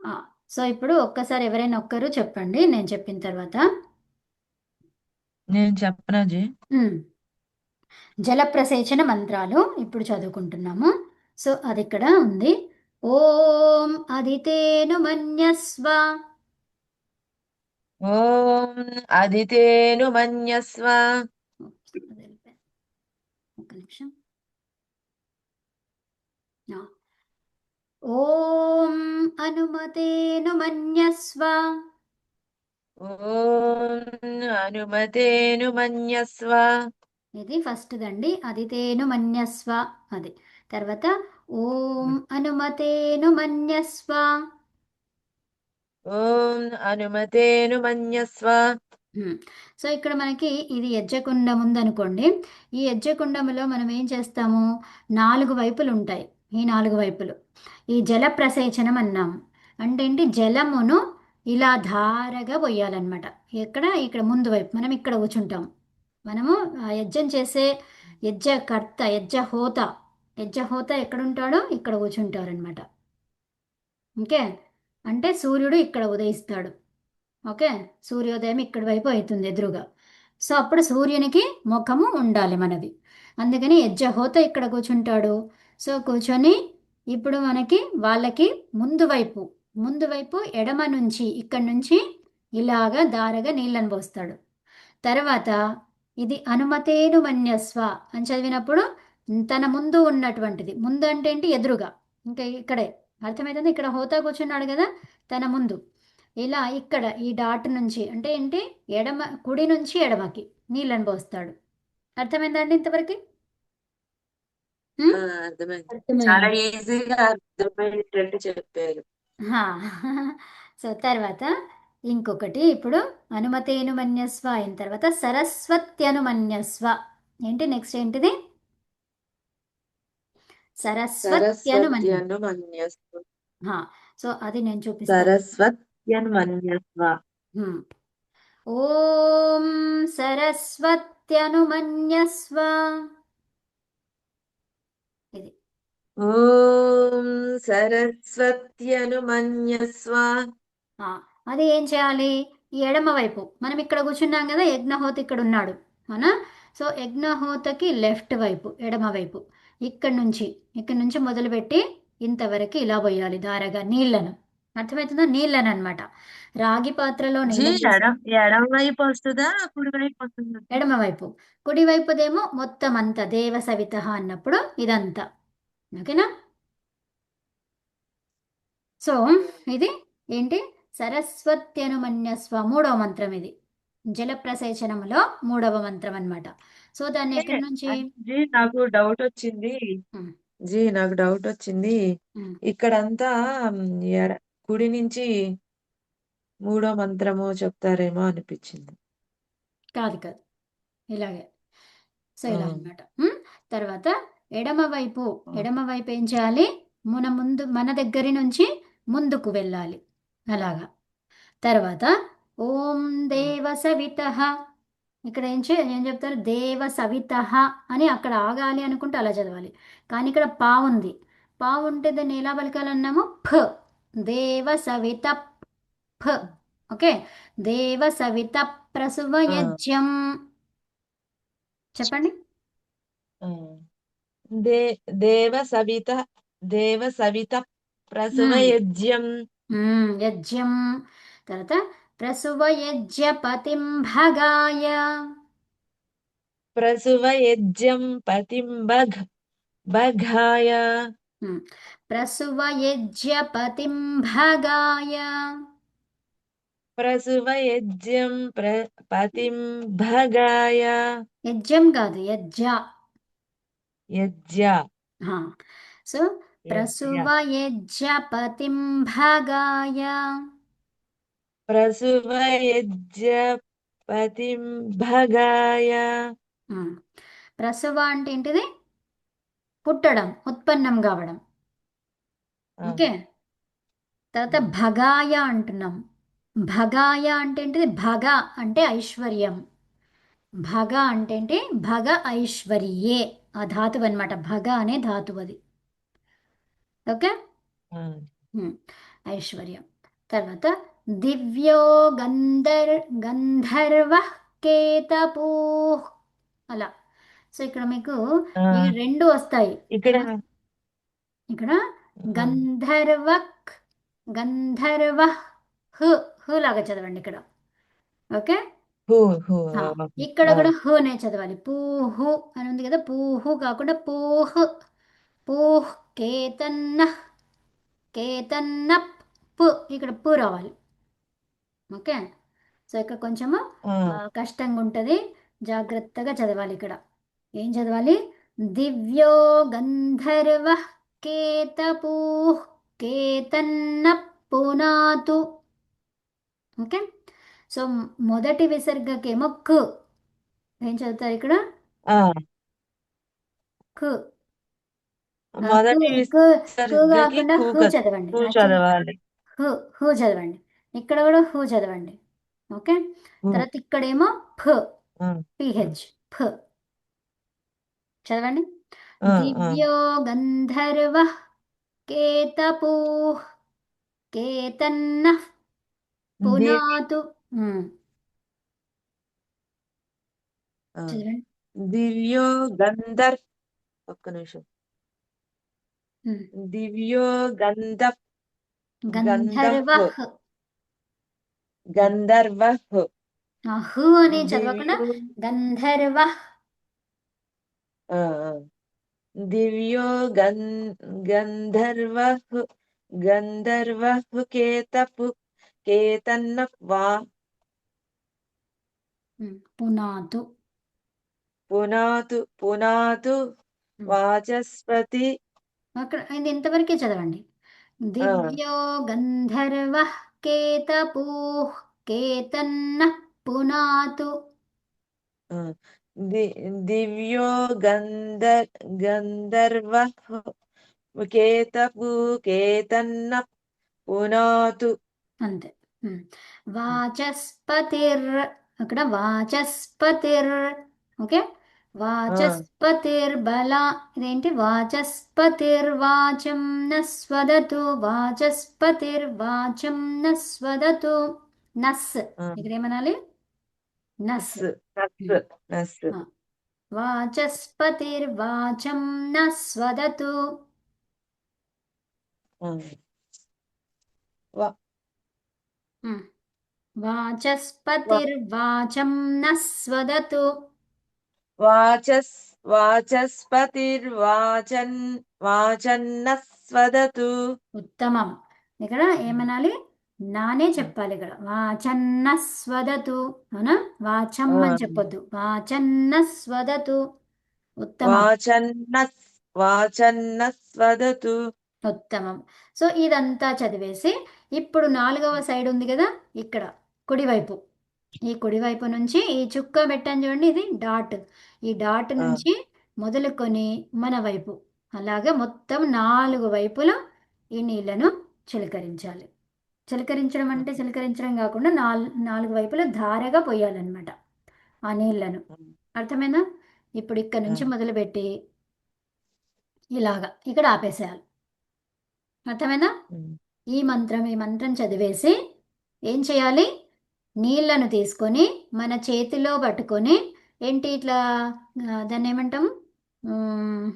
ఆ, సో ఇప్పుడు ఒక్కసారి ఎవరైనా ఒక్కరు చెప్పండి నేను చెప్పిన తర్వాత. నేను చెప్పనా జీ? ఉమ్, జలప్రసేచన మంత్రాలు ఇప్పుడు చదువుకుంటున్నాము. సో అది ఇక్కడ ఉంది. ఓం అదితేను మన్యస్వ. ఓం అదితేను మన్యస్వ. ఒక్క నిమిషం. ఆ. ఓం అనుమతేను మన్యస్వ. ఓం అనుమతేను మన్యస్వ. ఇది ఫస్ట్ దండి, అదితేను మన్యస్వ. అది తర్వాత ఓం అనుమతేను మన్యస్వ. ఓం అనుమతేను మన్యస్వ. హ్మ్. సో ఇక్కడ మనకి ఇది యజ్ఞకుండం ఉందనుకోండి. ఈ యజ్ఞకుండములో మనం ఏం చేస్తాము, నాలుగు వైపులు ఉంటాయి. ఈ నాలుగు వైపులు ఈ జల ప్రసేచనం అన్నాము. అంటే ఏంటి, జలమును ఇలా ధారగా పోయాలన్నమాట. ఎక్కడ, ఇక్కడ ముందు వైపు మనం ఇక్కడ కూర్చుంటాం. మనము ఆ యజ్ఞం చేసే యజ్ఞకర్త, యజ్ఞహోత ఎక్కడుంటాడో ఇక్కడ కూర్చుంటారనమాట. ఓకే, అంటే సూర్యుడు ఇక్కడ ఉదయిస్తాడు. ఓకే, సూర్యోదయం ఇక్కడి వైపు అవుతుంది ఎదురుగా. సో అప్పుడు సూర్యునికి ముఖము ఉండాలి మనది. అందుకని యజ్ఞహోత ఇక్కడ కూర్చుంటాడు. సో కూర్చొని ఇప్పుడు మనకి వాళ్ళకి ముందు వైపు ఎడమ నుంచి ఇక్కడి నుంచి ఇలాగా దారగా నీళ్ళని పోస్తాడు. తర్వాత ఇది అనుమతేను మన్యస్వ అని చదివినప్పుడు తన ముందు ఉన్నటువంటిది, ముందు అంటే ఏంటి, ఎదురుగా, ఇంకా ఇక్కడే అర్థమవుతుంది. ఇక్కడ హోతా కూర్చున్నాడు కదా, తన ముందు ఇలా ఇక్కడ ఈ డాట్ నుంచి అంటే ఏంటి, ఎడమ కుడి నుంచి ఎడమకి నీళ్ళని పోస్తాడు. అర్థమైందండి ఇంతవరకు? ఆ, ఉమ్? అర్థమైంది. చాలా అర్థమైంది. ఈజీగా అర్థమయ్యేటట్టు చెప్పారు. హా. సో తర్వాత ఇంకొకటి ఇప్పుడు అనుమతేను మన్యస్వ అయిన తర్వాత సరస్వత్యనుమన్యస్వ. ఏంటి నెక్స్ట్ ఏంటిది, సరస్వత్యనుమన్య. సరస్వత్యను మన్యస్వ. హా. సో అది నేను చూపిస్తాను. సరస్వత్యను మన్యస్వ. హ్మ్. ఓం సరస్వత్యనుమన్యస్వ. ఇది ఓం సరస్వత్యను మన్యస్వ. ఆ, అది ఏం చేయాలి, ఈ ఎడమ వైపు మనం ఇక్కడ కూర్చున్నాం కదా, యజ్ఞహోత ఇక్కడ ఉన్నాడు, అవునా. సో యజ్ఞహోతకి లెఫ్ట్ వైపు, ఎడమ వైపు, ఇక్కడ నుంచి మొదలుపెట్టి ఇంతవరకు ఇలా పోయాలి దారగా నీళ్ళను. అర్థమవుతుందా, నీళ్ళను అనమాట. రాగి పాత్రలో జీ, నీళ్ళని ఎడం తీసుకు, ఎడం వైపు వస్తుందా కుడి వైపు వస్తుందా? ఎడమ వైపు. కుడివైపుదేమో మొత్తం అంతా దేవ సవిత అన్నప్పుడు ఇదంతా. ఓకేనా. సో ఇది ఏంటి, సరస్వత్యనుమన్యస్వ మూడవ మంత్రం ఇది. జలప్రసేచనములో మూడవ మంత్రం అన్నమాట. సో దాన్ని అంటే ఎక్కడి నుంచి, జీ నాకు డౌట్ వచ్చింది. ఉమ్, జీ నాకు డౌట్ వచ్చింది. ఉమ్, ఇక్కడంతా ఎడ కుడి నుంచి మూడో మంత్రము చెప్తారేమో అనిపించింది. కాదు కాదు, ఇలాగే. సో ఆ, ఇలా అన్నమాట. తర్వాత ఎడమ వైపు, ఆ, ఎడమ వైపు ఏం చేయాలి, మన దగ్గరి నుంచి ముందుకు వెళ్ళాలి అలాగా. తర్వాత ఓం ఆ. దేవ సవిత. ఇక్కడ ఏం చెప్తారు, దేవ సవిత అని అక్కడ ఆగాలి అనుకుంటే అలా చదవాలి. కానీ ఇక్కడ పా ఉంది. పా ఉంటే దాన్ని ఎలా పలకాలన్నాము, ఫ. దేవ సవిత ఫ. ఓకే, దేవ సవిత ప్రసువ ఆ, యజ్ఞం. చెప్పండి. ఆ. దే దేవ సవిత దేవ సవిత ప్రసవ ఉమ్, యజ్ఞం. యజ్ఞం. తర్వాత ప్రసువ యజ్ఞపతిం భగాయ. ప్రసువ యజ్ఞం పతిం బఘాయ. ఉమ్, ప్రసువ యజ్ఞపతిం భగాయ. ప్రసువ యజ్ఞం పతిం భగాయ. యజ్ఞం కాదు, యజ్జ. యజ్ఞ హా. సో యజ్ఞ ప్రసువ యజ్ఞపతిం భగాయ. ప్రసువ యజ్ఞ పతిం భగాయ. ఉమ్, ప్రసువ అంటే ఏంటిది, పుట్టడం, ఉత్పన్నం కావడం. ఆ, ఓకే, తర్వాత ఉమ్, భగాయ అంటున్నాం. భగాయ అంటే ఏంటిది, భగ అంటే ఐశ్వర్యం. భగ అంటే ఏంటి, భగ ఐశ్వర్యే, ఆ ధాతువు అనమాట. భగ అనే ధాతువు అది. ఓకే. ఆ. హ్మ్. ఐశ్వర్యం. తర్వాత దివ్యో గంధర్వ కేతపూ అలా. సో ఇక్కడ మీకు ఆ, ఈ రెండు వస్తాయి. ఇక్కడ ఇక్కడ ఆ, గంధర్వక్ గంధర్వ హు హు లాగా చదవండి ఇక్కడ. ఓకే. హూ హూ ఆ, ఓకే. ఇక్కడ ఆ, కూడా హు అనే చదవాలి. పూహు అని ఉంది కదా, పూహు కాకుండా పూహ్. పూహ్ కేతన్న కేతన్నప్ పు ఇక్కడ పు రావాలి. ఓకే. సో ఇక్కడ కొంచెము ఆ, కష్టంగా ఉంటుంది, జాగ్రత్తగా చదవాలి ఇక్కడ. ఏం చదవాలి? దివ్యో గంధర్వ కేతపూ కేతన్న పునాతు. ఓకే. సో మొదటి విసర్గకేమో కు. ఏం చదువుతారు ఇక్కడ? ఆ. కు. కు మొదటి కు కు విసర్గకి కాకుండా హు కూక చదవండి. కూ యాక్చువల్లీ చదవాలి. హు హు చదవండి. ఇక్కడ కూడా హు చదవండి. ఓకే. హూ. తర్వాత ఇక్కడేమో ఫ్ ఆ, ఆ, పిహెచ్ ఫ్ చదవండి. ఆ, ఆ. దివ్యో గంధర్వ కేతపూ కేతన్న దివి పునాతు. ఆ, చదవండి. దివ్యో గంధర్ ఒక్క నిమిషం. ఉమ్. దివ్యో గంధప్ గంధర్వ గంధప్ గంధర్వ హు అని చదవకుండా దివ్యో గంధర్వ. ఆ, ఆ. దివ్యో గం గంధర్వ గంధర్వ కేతపు కేతన్న వా పునాతు. పునాతు పునాతు ఉమ్. వాచస్పతి. అక్కడ ఇది ఇంతవరకే చదవండి. ఆ, దివ్యో గంధర్వ కేతపూ కేతన్న పునాతు. ఆ. ది దివ్యో గంధర్వ కేతపు కేతన్న పునాతు. అంతే. ఉమ్. వాచస్పతిర్. అక్కడ వాచస్పతిర్. ఓకే. ఆ, వాచస్పతిర్బల. ఇదేంటి? వాచస్పతిర్వాచం న స్వదతు. వాచస్పతిర్వాచం న స్వదతు. నస్. ఆ. ఇక్కడ ఏమనాలి? నస్. నస్ నస్ ఉమ్. నస్. ఆ. వాచస్పతిర్వాచం న స్వదతు. ఆ. వా ఉమ్. వా వాచస్పతిర్వాచం న స్వదతు. వాచస్ వాచస్పతిర్వాచన్ వాచన్నస్వదతు. ఉత్తమం. ఇక్కడ ఏమనాలి? నానే చెప్పాలి ఇక్కడ. వాచన్న స్వదతు. అవునా? వాచం ఆ, అని చెప్పొద్దు. వాచన్న స్వదతు. ఉత్తమం. వాచన్నస్ వాచన్నస్వదతు. ఉత్తమం. సో ఇదంతా చదివేసి ఇప్పుడు నాలుగవ సైడ్ ఉంది కదా, ఇక్కడ కుడివైపు. ఈ కుడివైపు నుంచి ఈ చుక్క పెట్టాను చూడండి, ఇది డాట్. ఈ డాట్ ఆ, నుంచి మొదలుకొని మన వైపు అలాగే మొత్తం నాలుగు వైపులా ఈ నీళ్లను చిలకరించాలి. చిలకరించడం అంటే చిలకరించడం కాకుండా నాలుగు వైపులా ధారగా పోయాలన్నమాట ఆ నీళ్లను. అర్థమైందా? ఇప్పుడు ఇక్కడ ఆ, నుంచి మొదలుపెట్టి ఇలాగా ఇక్కడ ఆపేసేయాలి. అర్థమైందా? ఉమ్. ఈ మంత్రం చదివేసి ఏం చేయాలి? నీళ్లను తీసుకొని మన చేతిలో పట్టుకొని ఏంటి ఇట్లా దాన్ని ఏమంటాం? ఉమ్,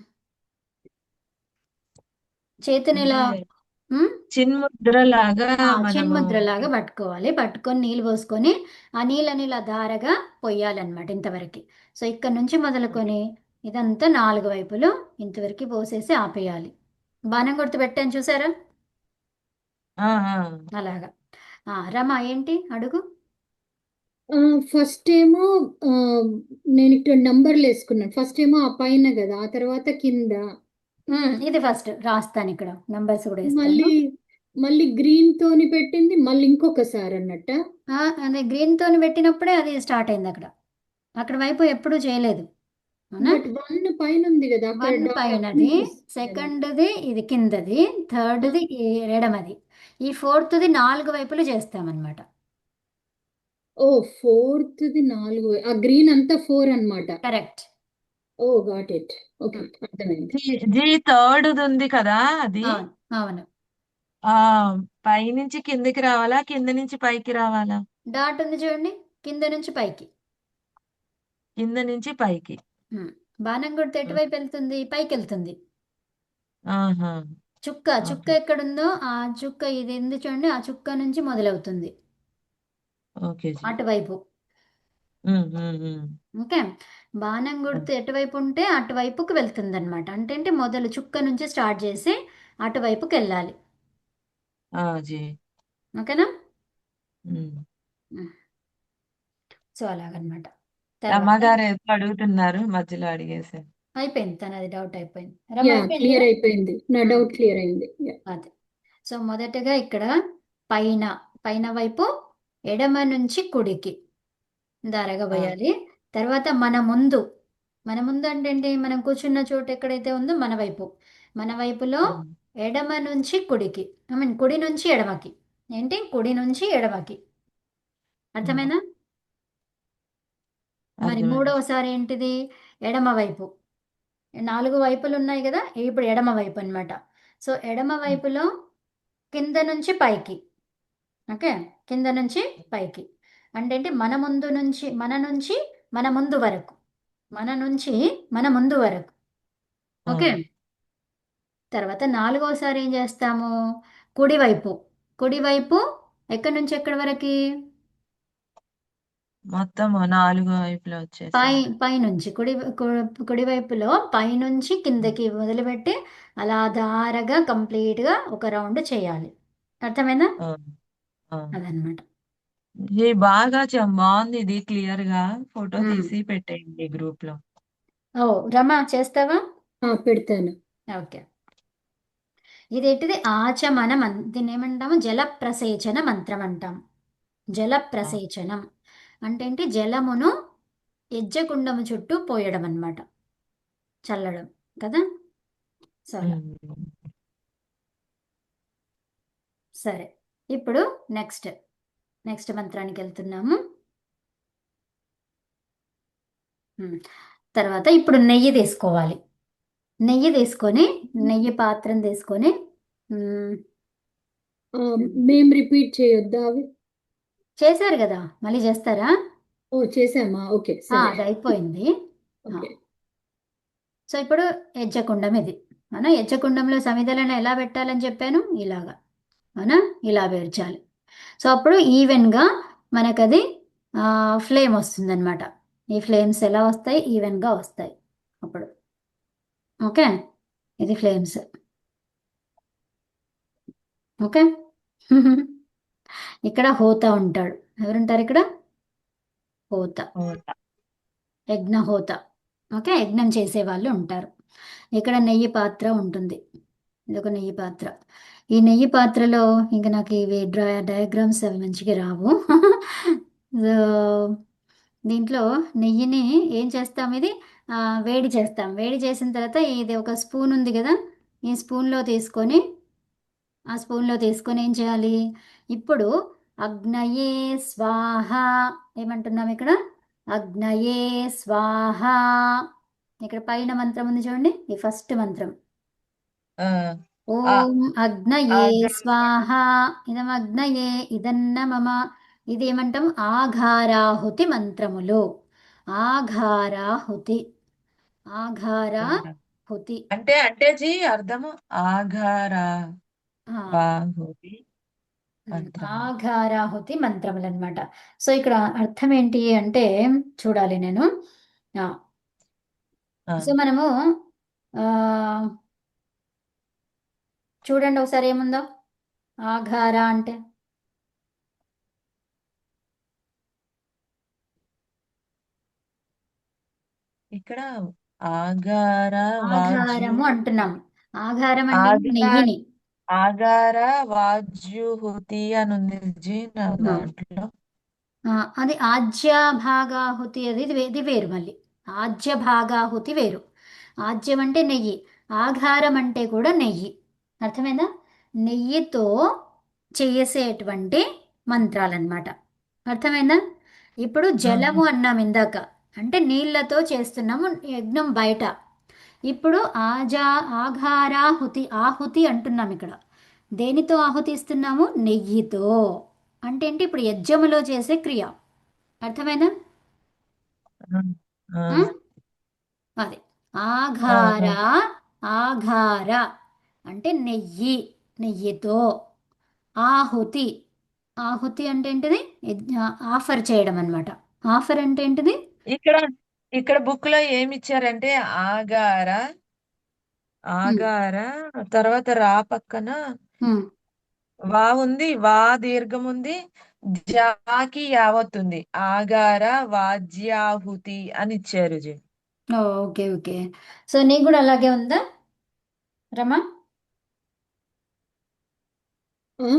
చేతిని ఇలా అంటే ఉమ్, చిన్ముద్రలాగా మనము చిన్ముద్రలాగా పట్టుకోవాలి. పట్టుకొని నీళ్ళు పోసుకొని ఆ నీళ్ళని ఇలా ధారగా పొయ్యాలన్నమాట ఇంతవరకు. సో ఇక్కడ నుంచి మొదలుకొని ఇదంతా నాలుగు వైపులు ఇంతవరకు పోసేసి ఆపేయాలి. బాణం గుర్తు పెట్టాను చూసారా? ఆ, ఆ. అలాగా. రమ ఏంటి అడుగు? ఫస్ట్ ఏమో ఆ, నేను ఇక్కడ నంబర్లు వేసుకున్నాను. ఫస్ట్ ఏమో ఆ పైన కదా, ఆ తర్వాత కింద, ఇది ఫస్ట్ రాస్తాను, ఇక్కడ నంబర్స్ కూడా ఇస్తాను. మళ్ళీ మళ్ళీ గ్రీన్ తోని పెట్టింది మళ్ళీ ఇంకొకసారి అన్నట్ట. అదే గ్రీన్ తోని పెట్టినప్పుడే అది స్టార్ట్ అయింది అక్కడ. అక్కడ వైపు ఎప్పుడూ చేయలేదు. అవునా? బట్ వన్ పైన ఉంది కదా, అక్కడ వన్ డాట్ పైనది, కనిపిస్తుంది కదా. సెకండ్ది ఇది కిందది, థర్డ్ది ఎడమది, ఈ ఫోర్త్ది నాలుగు వైపులు చేస్తామన్నమాట. ఓ, ఫోర్త్ది నాలుగు, ఆ గ్రీన్ అంతా ఫోర్ అన్నమాట. Correct. Oh, got it. Okay, అర్థమైంది. జీ థర్డ్ ఉంది కదా అది. అవును అవును. ఆ పైనుంచి కిందకి రావాలా, కింద నుంచి పైకి రావాలా? డాట్ ఉంది చూడండి, కింద నుంచి పైకి. కింద నుంచి పైకి. బాణం గుర్తు ఉమ్. ఎటువైపు వెళ్తుంది? పైకి వెళ్తుంది. ఆహా. చుక్క చుక్క ఓకే. ఎక్కడుందో ఆ చుక్క, ఇది ఉంది చూడండి, ఆ చుక్క నుంచి మొదలవుతుంది ఓకే జీ. అటువైపు. ఉమ్. ఓకే. బాణం గుర్తు ఎటువైపు ఉంటే అటువైపుకి వెళ్తుంది అనమాట. అంటే మొదలు చుక్క నుంచి స్టార్ట్ చేసి అటువైపుకి వెళ్ళాలి. జీ. ఓకేనా? ఉమ్. సో అలాగనమాట. తర్వాత రమ్మగారు ఏదో అడుగుతున్నారు, మధ్యలో అడిగేసారు. అయిపోయింది, తనది డౌట్ అయిపోయింది. రమ్మ అయిపోయింది క్లియర్ కదా? అయిపోయింది, నా డౌట్ క్లియర్ అయింది. అదే. సో మొదటగా ఇక్కడ పైన పైన వైపు ఎడమ నుంచి కుడికి దారగా ఆ. వేయాలి. తర్వాత మన ముందు అంటే ఏంటి? మనం కూర్చున్న చోటు ఎక్కడైతే ఉందో మన వైపులో ఉమ్. ఎడమ నుంచి కుడికి, ఐ మీన్ కుడి నుంచి ఎడమకి. ఏంటి? కుడి నుంచి ఎడమకి. ఉమ్. అర్థమైందా? మరి అర్థమైంది. మూడవసారి ఏంటిది? ఎడమ వైపు. 4 వైపులు ఉన్నాయి కదా, ఇప్పుడు ఎడమ వైపు అన్నమాట. సో ఎడమ ఉమ్. వైపులో కింద నుంచి పైకి. ఓకే. కింద నుంచి పైకి అంటే ఏంటి? మన నుంచి మన ముందు వరకు. మన నుంచి మన ముందు వరకు. ఆ. ఓకే. తర్వాత నాలుగోసారి ఏం చేస్తాము? కుడివైపు. కుడివైపు ఎక్కడి నుంచి ఎక్కడి వరకు? మొత్తం 4 వైపులా పై వచ్చేసేయాలి. పైనుంచి కుడివైపులో పైనుంచి కిందకి మొదలుపెట్టి అలా దారగా కంప్లీట్గా ఒక రౌండ్ చేయాలి. అర్థమైందా? ఆ. ఆ. అదనమాట. ఇది బాగా బాగుంది, ఇది క్లియర్ గా ఫోటో ఉమ్. తీసి పెట్టేయండి గ్రూప్ లో. ఓ రమా, చేస్తావా? పెడతాను. ఓకే. ఇదేంటిది? దీన్ని ఏమంటాము? జల ప్రసేచన మంత్రం అంటాం. జల ఆ. ప్రసేచనం అంటే ఏంటి? జలమును యజ్జకుండము చుట్టూ పోయడం అన్నమాట, చల్లడం కదా. సో అలా. ఉమ్. సరే, ఇప్పుడు నెక్స్ట్ మంత్రానికి వెళ్తున్నాము. ఉమ్. తర్వాత ఇప్పుడు నెయ్యి తీసుకోవాలి. నెయ్యి పాత్రను తీసుకొని ఉమ్, మేం రిపీట్ చేయొద్దా అవి? చేశారు కదా, మళ్ళీ చేస్తారా? చేసామా? ఓకే, సరే. అది అయిపోయింది. ఓకే. సో ఇప్పుడు యజ్జకుండం ఇది. యజ్జకుండంలో సమిధలను ఎలా పెట్టాలని చెప్పాను? ఇలాగా. అవునా? ఇలా పేర్చాలి. సో అప్పుడు ఈవెన్గా మనకది ఫ్లేమ్ వస్తుందన్నమాట. ఈ ఫ్లేమ్స్ ఎలా వస్తాయి? ఈవెన్గా వస్తాయి అప్పుడు. ఓకే. ఇది ఫ్లేమ్స్. ఓకే. ఇక్కడ హోత ఉంటాడు. ఎవరుంటారు ఇక్కడ? హోత, ఓ. యజ్ఞహోత. ఓకే. యజ్ఞం చేసే వాళ్ళు ఉంటారు. ఇక్కడ నెయ్యి పాత్ర ఉంటుంది. ఇది ఒక నెయ్యి పాత్ర. ఈ నెయ్యి పాత్రలో ఇంకా నాకు ఇవి డయాగ్రామ్స్ అవి మంచిగా రావు. సో దీంట్లో నెయ్యిని ఏం చేస్తాం? ఇది వేడి చేస్తాం. వేడి చేసిన తర్వాత ఇది ఒక స్పూన్ ఉంది కదా, ఈ స్పూన్లో తీసుకొని ఏం చేయాలి? ఇప్పుడు అగ్నయే స్వాహ ఏమంటున్నాం ఇక్కడ? అగ్నయే స్వాహ. ఇక్కడ పైన మంత్రం ఉంది చూడండి, ఈ ఫస్ట్ మంత్రం. ఆ. ఆ. ఓం అగ్నయే ఆగ్రహం. స్వాహ. ఇదం అగ్నయే ఇదన్న మమ. ఇది ఏమంటాం? ఆఘారాహుతి మంత్రములు. ఆఘారాహుతి. ఆఘారాహుతి. అంటే అంటే జీ అర్థము ఆఘారా ఆ, బాహుతి మంత్రం. ఆఘారాహుతి మంత్రములు అనమాట. సో ఇక్కడ అర్థం ఏంటి అంటే, చూడాలి నేను. ఆ, ఆ. సో మనము ఆ, చూడండి ఒకసారి ఏముందో ఆఘార అంటే. ఇక్కడ ఆగార వాజ్యు ఆఘారము అంటున్నాం. ఆఘారం అంటే ఆగార నెయ్యిని. ఆగార వాజ్యుహుతి అని ఉంది జీ నా ఆ, దాంట్లో. అది ఆజ్య భాగాహుతి. ఇది వేరు మళ్ళీ. ఆజ్య భాగాహుతి వేరు. ఆజ్యం అంటే నెయ్యి, ఆఘారం అంటే కూడా నెయ్యి. అర్థమైందా? నెయ్యితో చేసేటువంటి మంత్రాలన్నమాట. అర్థమైందా? ఇప్పుడు జలము అన్నాం ఇందాక, అంటే నీళ్ళతో చేస్తున్నాము యజ్ఞం బయట. ఇప్పుడు ఆఘారాహుతి, ఆహుతి అంటున్నాం ఇక్కడ. దేనితో ఆహుతి ఇస్తున్నాము? నెయ్యితో. అంటే ఏంటి? ఇప్పుడు యజ్ఞములో చేసే క్రియ. అర్థమైందా? ఆ, ఆ, ఉం? అది ఆ, ఆఘార. ఆ. ఆఘార అంటే నెయ్యి, నెయ్యితో. ఆహుతి. ఆహుతి అంటే ఏంటిది? ఆఫర్ చేయడం అన్నమాట. ఆఫర్ అంటే ఏంటిది? ఇక్కడ ఇక్కడ బుక్ లో ఏమి ఇచ్చారంటే ఆగార, ఉమ్, ఆగార తర్వాత రా పక్కన ఉమ్. వా ఉంది, వా దీర్ఘం ఉంది, జాకి యావత్ ఉంది. ఆగార వాజ్యాహుతి అని ఇచ్చారు జీ. Okay, okay. సో నీకు కూడా అలాగే ఉందా రమా? ఆ,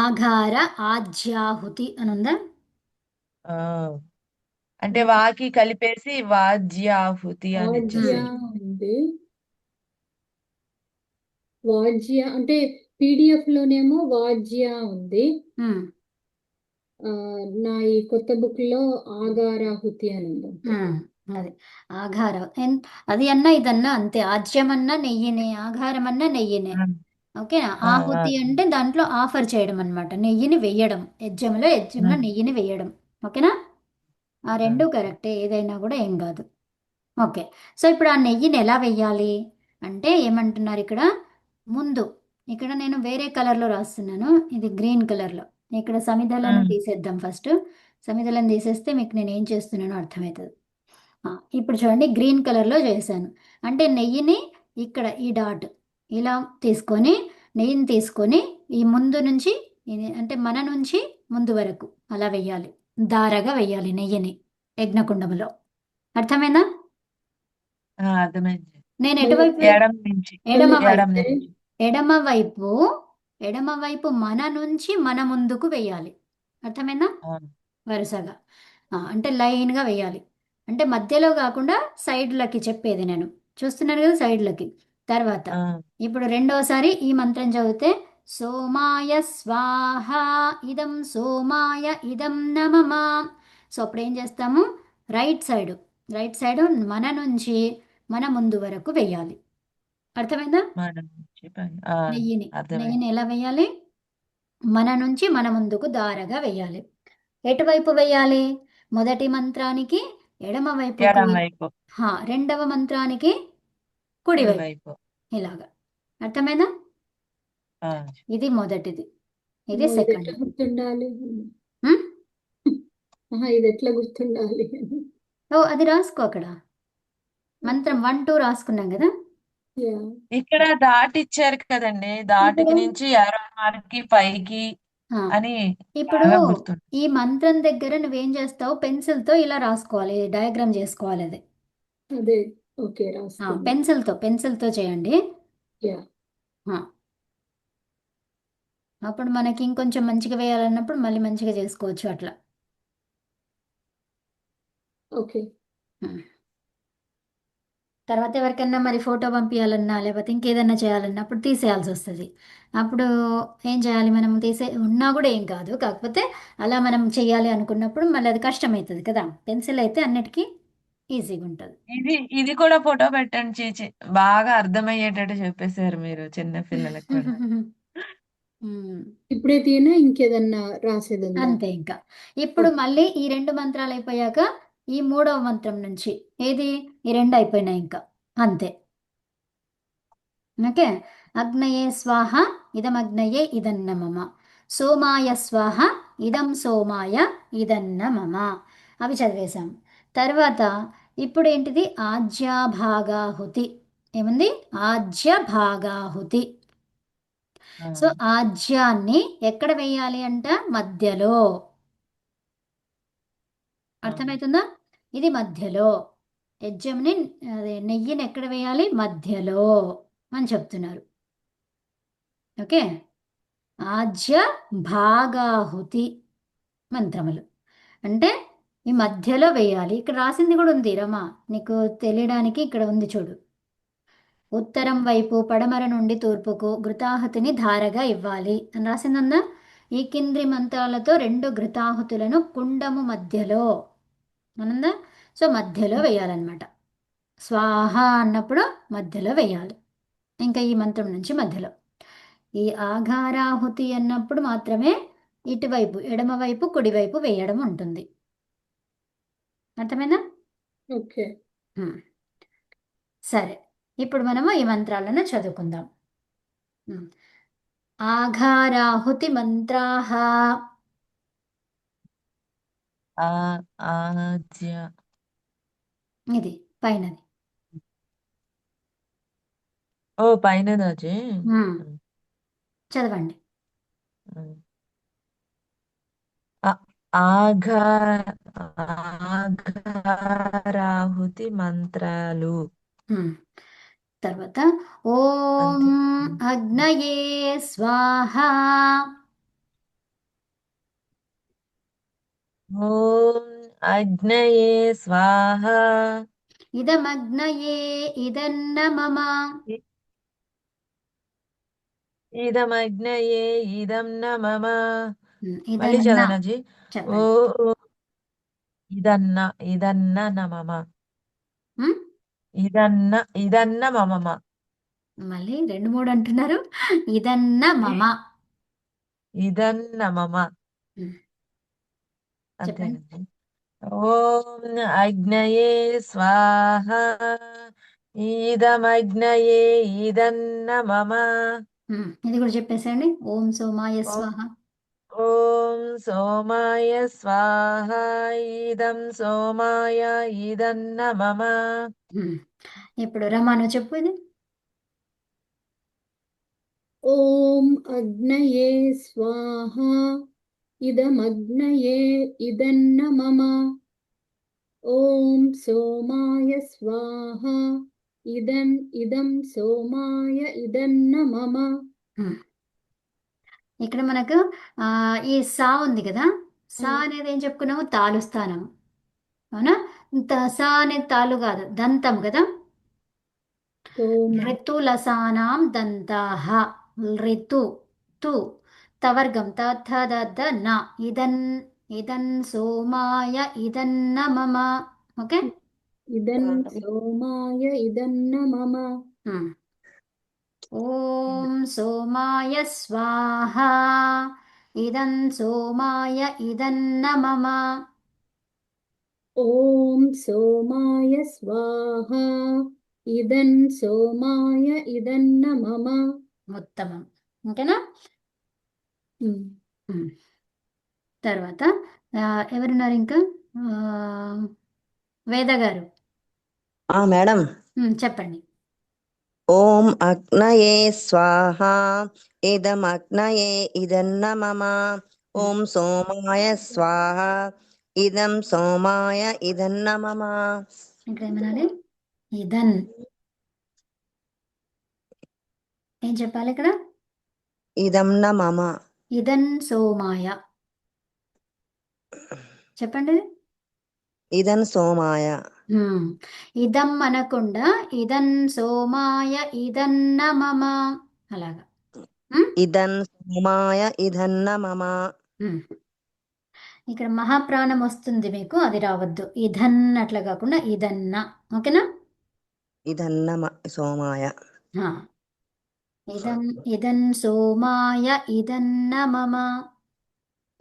ఆఘార ఆజ్యాహుతి అని ఉందా? ఆ అంటే వాకి కలిపేసి వాజ్యాహుతి అని వాజ్య ఉమ్, ఇచ్చేసారు. ఉంది. వాజ్య అంటే పీడిఎఫ్ లోనేమో వాజ్య ఉంది. ఉమ్, ఆ, నా ఈ కొత్త బుక్ లో ఆగారాహుతి అని ఉంది అంతే. ఉమ్. అది ఆఘారం అది అన్నా ఇదన్నా అంతే. ఆజ్యం అన్నా నెయ్యినే, ఆఘారం అన్నా నెయ్యినే. ఆ, ఓకేనా? ఆ, ఆ, ఆహుతి అంటే దాంట్లో ఆఫర్ చేయడం అన్నమాట. నెయ్యిని వెయ్యడం, యజ్ఞంలో నెయ్యిని వెయ్యడం. ఓకేనా? ఆ ఆ, రెండు కరెక్టే, ఏదైనా కూడా ఏం కాదు. ఓకే. సో ఇప్పుడు ఆ నెయ్యిని ఎలా వెయ్యాలి అంటే ఏమంటున్నారు ఇక్కడ? ముందు ఇక్కడ నేను వేరే కలర్లో రాస్తున్నాను, ఇది గ్రీన్ కలర్లో. ఇక్కడ సమిధలను ఉమ్, తీసేద్దాం ఫస్ట్. సమిధలను తీసేస్తే మీకు నేను ఏం చేస్తున్నానో అర్థమవుతుంది. ఆ, ఇప్పుడు చూడండి, గ్రీన్ కలర్లో చేశాను. అంటే నెయ్యిని ఇక్కడ ఈ డాట్ ఇలా తీసుకొని, నెయ్యిని తీసుకొని ఈ ముందు నుంచి అంటే మన నుంచి ముందు వరకు అలా వెయ్యాలి. దారగా వెయ్యాలి నెయ్యిని యజ్ఞకుండములో. అర్థమైందా? అర్థమైంది. నేను మళ్ళీ ఎటువైపు ఒకసారి ఎడం నుంచి, ఎడమ ఎడం వైపు. నుంచి. ఎడమవైపు. ఎడమవైపు మన నుంచి మన ముందుకు వెయ్యాలి. అర్థమైందా? ఆ, వరుసగా. అంటే లైన్గా వేయాలి. అంటే మధ్యలో కాకుండా సైడ్లకి చెప్పేది నేను. చూస్తున్నారు కదా, సైడ్లకి. తర్వాత ఆ, ఇప్పుడు రెండోసారి ఈ మంత్రం చదివితే సోమాయ స్వాహ, ఇదం సోమాయ ఇదం నమమా. సో అప్పుడు ఏం చేస్తాము? రైట్ సైడ్, రైట్ సైడ్ మన నుంచి మన ముందు వరకు వెయ్యాలి. అర్థమైందా? మనం నుంచి నెయ్యిని. అర్థమైంది. నెయ్యిని ఎలా వేయాలి? మన నుంచి మన ముందుకు దారగా వెయ్యాలి. ఎటువైపు వెయ్యాలి? మొదటి మంత్రానికి ఎడమ వైపుకి. ఎడం వైపు, రెండవ మంత్రానికి కుడివైపు. కుడివైపు. ఇలాగా. అర్థమైందా? ఆ, ఇది మొదటిది, ఇది అమ్మో, ఇది సెకండ్. ఎట్లా గుర్తుండాలి? ఆహా, ఇది ఎట్లా గుర్తుండాలి? ఓ అది రాసుకో అక్కడ. మంత్రం 1 2 రాసుకున్నాం కదా. యా. ఇక్కడ దాటి ఇచ్చారు కదండి, ఇప్పుడు దాటికి నుంచి యారో మార్కి పైకి ఆ, అని ఇప్పుడు బాగా గుర్తుంది. ఈ మంత్రం దగ్గర నువ్వేం చేస్తావు? పెన్సిల్తో ఇలా రాసుకోవాలి, డయాగ్రామ్ చేసుకోవాలి అది. అదే. ఓకే, రాసుకున్నా. పెన్సిల్తో చేయండి. యా. ఆ, అప్పుడు మనకి ఇంకొంచెం మంచిగా వేయాలన్నప్పుడు మళ్ళీ మంచిగా చేసుకోవచ్చు అట్లా. ఓకే. ఉమ్. తర్వాత ఎవరికైనా మరి ఫోటో పంపించాలన్నా లేకపోతే ఇంకేదన్నా చేయాలన్నా అప్పుడు తీసేయాల్సి వస్తుంది. అప్పుడు ఏం చేయాలి? మనం ఉన్నా కూడా ఏం కాదు, కాకపోతే అలా మనం చేయాలి అనుకున్నప్పుడు మళ్ళీ అది కష్టమవుతుంది కదా. పెన్సిల్ అయితే అన్నిటికీ ఈజీగా ఉంటుంది. ఇది కూడా ఫోటో పెట్టండి చీచి. బాగా అర్థమయ్యేటట్టు చెప్పేశారు మీరు చిన్న పిల్లలకు కూడా. ఉమ్. ఇప్పుడే తీయనా ఇంకేదన్నా రాసేది ఉందా? అంతే ఇంకా. ఇప్పుడు ఓకే. మళ్ళీ ఈ రెండు మంత్రాలు అయిపోయాక ఈ మూడవ మంత్రం నుంచి ఏది? ఈ రెండు అయిపోయినాయి ఇంకా. అంతే. ఓకే. అగ్నయే స్వాహ, ఇదమగ్నయే ఇదన్న మమ. సోమాయ స్వాహ, ఇదం సోమాయ ఇదన్న మమ. అవి చదివేశాం. తర్వాత ఇప్పుడు ఏంటిది? ఆజ్యాభాగాహుతి. ఏముంది? ఆజ్యభాగాహుతి. ఆ, సో ఆజ్యాన్ని ఎక్కడ వేయాలి అంట? మధ్యలో. ఆ, అర్థమవుతుందా? ఇది మధ్యలో. యజ్ఞంని, అదే నెయ్యిని ఎక్కడ వేయాలి? మధ్యలో అని చెప్తున్నారు. ఓకే. ఆజ్య భాగాహుతి మంత్రములు అంటే ఈ మధ్యలో వేయాలి. ఇక్కడ రాసింది కూడా ఉంది రమా, నీకు తెలియడానికి ఇక్కడ ఉంది చూడు. ఉత్తరం వైపు పడమర నుండి తూర్పుకు ఘృతాహుతిని ధారగా ఇవ్వాలి అని రాసిందందా? ఈ కింది మంత్రాలతో 2 ఘృతాహుతులను కుండము మధ్యలో అనందా. సో మధ్యలో వేయాలన్నమాట. స్వాహ అన్నప్పుడు మధ్యలో వేయాలి. ఇంకా ఈ మంత్రం నుంచి మధ్యలో. ఈ ఆఘారాహుతి అన్నప్పుడు మాత్రమే ఇటువైపు ఎడమవైపు కుడివైపు వేయడం ఉంటుంది. అర్థమైందా? ఓకే. హ్మ్. సరే, ఇప్పుడు మనము ఈ మంత్రాలను చదువుకుందాం. హ్మ్. ఆఘారాహుతి మంత్రాః. ఆ ఆజ్య ఇది పైనది. ఓ పైనది. హ్మ్. చదవండి. ఆ- ఆఘా ఆఘారాహుతి మంత్రాలు హ్మ్. తర్వాత ఓం అంతే. అగ్నయే స్వాహ. ఓం అగ్నయే స్వాహ. ఇదమగ్నయే ఇదన్న మమ. ఇ- ఇదమగ్నయే ఇదం న మమ. మళ్ళీ ఇదన్న చదవనజీ. ఓ చెప్పండి. ఇదన్న ఇదన్న న మమ. హ్మ్? ఇదన్న మమమ. మళ్ళీ 2 3 అంటున్నారు. ఇదన్న మమ. ఇదన్న మమ. హ్మ్. చెప్పండి. అంతేనండి. ఓం అగ్నయే స్వాహ. ఇదమగ్నయే ఇదన్న మమ. ఇది కూడా చెప్పేసేయండి. ఓం సోమాయ ఓ- స్వాహ. ఓం సోమాయ స్వాహ. ఇదం సోమాయ ఇదన్న మమ. హ్మ్. ఇప్పుడు రమాను చెప్పు ఇది. ఓం అగ్నయే స్వాహ ఇదమగ్నయే ఇదన్న మమ. ఓం సోమాయ స్వాహ ఇదం సోమాయ ఇదన్న మమ. హ్మ్. ఇక్కడ మనకు ఈ సా ఉంది కదా. సా అనేది ఏం చెప్పుకున్నాము? తాలు స్థానం. అవునా? సా అనేది తాలు కాదు, దంతం కదా. సోమ ఋతులసానాం దంతాః. ఋతు తు తవర్గం తథ దద న. ఇదన్ ఇదన్ సోమాయ ఇదన్న మమ. ఓకే. ఇదన్ సోమాయ ఇదన్న మమ. హ్మ్. ఓం సోమాయ స్వాహ. ఇదం సోమాయ ఇదన్న మమ. ఓం సోమాయ స్వాహ ఇదన్ సోమాయ ఇదన్న మమ. ఉత్తమం. ఓకేనా? ఉమ్. హ్మ్. తర్వాత ఎవరున్నారు ఇంకా? ఆ, వేద గారు. మేడం. చెప్పండి. ఓం అగ్నయే స్వాహ ఇదమగ్నయే ఇదన్న మమ. హ్మ్. ఓం సోమాయ స్వాహ ఇదం సోమాయ ఇదన్న మమ. ఇక్కడ ఏమనాలి? ఇదన్. ఏం చెప్పాలి ఇక్కడ? ఇదం న మమ. ఇదన్ సోమాయ. చెప్పండి. ఇదన్ సోమాయ. హ్మ్. ఇదం అనకుండా ఇదన్ సోమాయ ఇదన్న మమ. అలాగా. హ్మ్? ఇదన్ సోమాయ ఇదన్న మమ. హ్మ్. ఇక్కడ మహాప్రాణం వస్తుంది మీకు, అది రావద్దు. ఇదన్ అట్లా కాకుండా ఇదన్న. ఓకేనా? ఇదన్న సోమాయ. ఆ. ఇదన్ సోమాయ ఇదన్న మమ.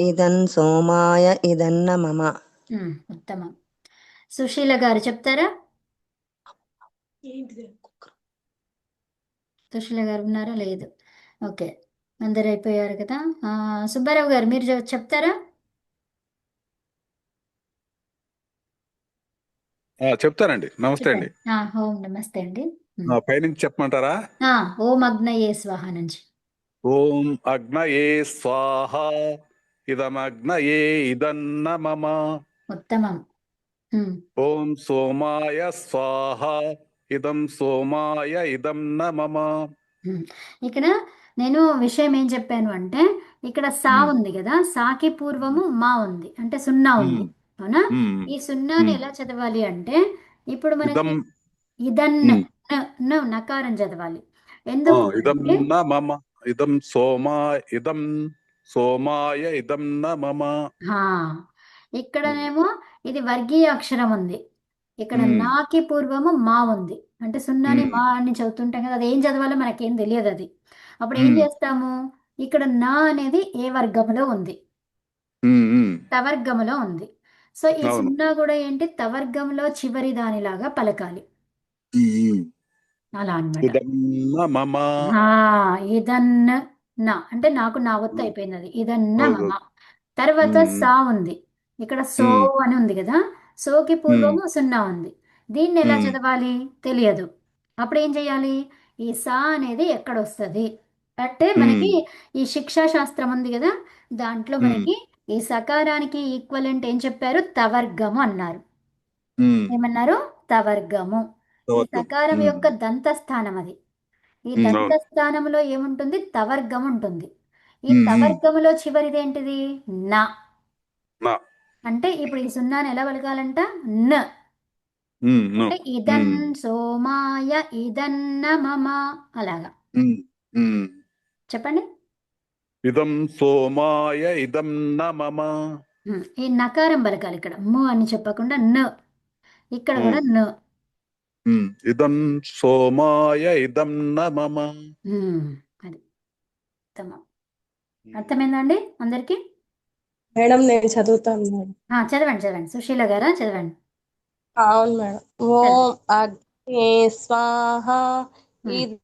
ఇదన్ సోమాయ ఇదన్న మమ. ఉత్తమం. సుశీల గారు చెప్తారా? సుశీల గారు ఉన్నారా? లేదు. ఓకే, అందరు అయిపోయారు కదా. సుబ్బారావు గారు మీరు చెప్తారా? చెప్తానండి. నమస్తే అండి. చెప్పండి. ఓం నమస్తే అండి. పైనుంచి చెప్పమంటారా? ఓం అగ్నయే స్వాహ నుంచి. ఓం అగ్నయే స్వాహ ఇదమగ్నయే ఇదన్న మమ. ఉత్తమం. హ్మ్. ఓం సోమాయ స్వాహ ఇదం సోమాయ ఇదం న మమ. ఇక్కడ నేను విషయం ఏం చెప్పాను అంటే, ఇక్కడ సా ఉంది కదా, సాకి పూర్వము మా ఉంది, అంటే సున్నా ఉంది. అవునా? ఈ సున్నాని ఎలా చదవాలి అంటే, ఇప్పుడు ఇదం మనకి ఇదన్ నకారం చదవాలి. ఎందుకు ఇదం అంటే న మమ. ఇదం సోమాయ ఇదం న మమ. ఇక్కడనేమో ఇది వర్గీయ అక్షరం ఉంది. ఇక్కడ నాకి పూర్వము మా ఉంది, అంటే సున్నాని మా అని చదువుతుంటాం కదా, అది ఏం చదవాలో మనకేం తెలియదు అది. అప్పుడు ఏం ఉమ్, చేస్తాము? ఇక్కడ నా అనేది ఏ వర్గములో ఉంది? ఉమ్, ఉమ్. తవర్గములో ఉంది. సో ఈ అవును. సున్నా కూడా ఏంటి? తవర్గంలో చివరి దానిలాగా పలకాలి. ఉమ్, ఉమ్. అలా అన్నమాట. ఇదన్న మమ. ఆ, ఇదన్న నా అంటే నాకు నా ఒత్తు ఉమ్, అయిపోయింది అది. ఇదన్న అవును. మమ. తర్వాత ఉమ్, సా ఉంది. ఇక్కడ సో ఉమ్, అని ఉంది కదా. సోకి ఉమ్, పూర్వము సున్నా ఉంది. దీన్ని ఎలా ఉమ్, చదవాలి? తెలియదు. అప్పుడు ఏం చేయాలి? ఈ సా అనేది ఎక్కడ వస్తుంది అంటే ఉమ్, మనకి ఈ శిక్షా శాస్త్రం ఉంది కదా, దాంట్లో ఉమ్, మనకి ఈ సకారానికి ఈక్వలెంట్ ఏం చెప్పారు? తవర్గము అన్నారు. ఉమ్. ఏమన్నారు? తవర్గము. ఈ తవర్గం. సకారం ఉమ్, యొక్క దంతస్థానం అది. ఈ ఉమ్, అవును. దంతస్థానంలో ఏముంటుంది? తవర్గం ఉంటుంది. ఈ ఉమ్, ఉమ్. తవర్గములో చివరిది ఏంటిది? నా. నా. అంటే ఇప్పుడు ఈ సున్నాని ఎలా పలకాలంట? న. నో. అంటే ఇదన్ సోమాయ ఇదన్న మమ. అలాగా చెప్పండి. ఇదం సోమాయ ఇదం న మమ. ఈ నకారం పలకాలి ఇక్కడ. ము అని చెప్పకుండా న. ఇక్కడ కూడా న. ఇదం సోమాయ ఇదం న మమ. అది ఉత్తమం. అర్థమైందండి అందరికి? మేడం నేను చదువుతాను మేడం. చదవండి చదవండి. సుశీల గారా చదవండి. అవును మేడం. ఓం అగ్ని స్వాహ ఉమ్. ఇదం